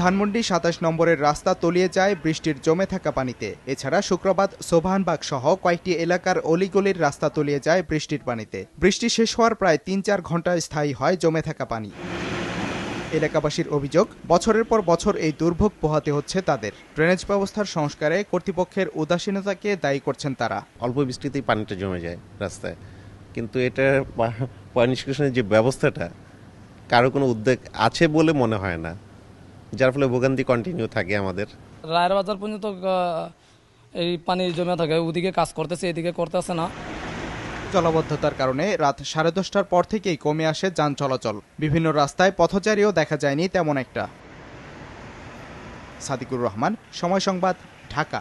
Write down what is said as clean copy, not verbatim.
ধানমন্ডি ২৭ নম্বরের রাস্তা তলিয়ে যায় বৃষ্টির জমে থাকা পানিতে। এছাড়া শুক্রবাদ, সোভানবাগ সহ কয়েকটি এলাকার অলিগলির রাস্তা তলিয়ে যায় বৃষ্টির পানিতে। বৃষ্টি শেষ হওয়ার প্রায় ৩-৪ ঘন্টা স্থায়ী হয় জমে থাকা পানি। এলাকাবাসীর অভিযোগ, বছরের পর বছর এই দুর্ভোগ পোহাতে হচ্ছে তাদের। ড্রেনেজ ব্যবস্থার সংস্কারে কর্তৃপক্ষের উদাসীনতাকে দায়ী করছেন তারা। অল্প বৃষ্টিতেই পানিটা জমে যায় রাস্তায়, কিন্তু এটা পানি নিষ্কাশনের যে ব্যবস্থাটা কারো কোনো উদ্যোগ আছে বলে মনে হয় না, যার ফলে ভোগান্তি কন্টিনিউ থাকে আমাদের। রায়ের বাজার পর্যন্ত এই পানি জমে থাকে, ওদিকে কাজ করতেছে, এদিকে করতেছে না। জলাবদ্ধতার কারণে রাত 10:30টার পর থেকেই কমে আসে যান চলাচল। বিভিন্ন রাস্তায় পথচারীও দেখা যায়নি তেমন একটা। সাদিকুর রহমান, সময় সংবাদ, ঢাকা।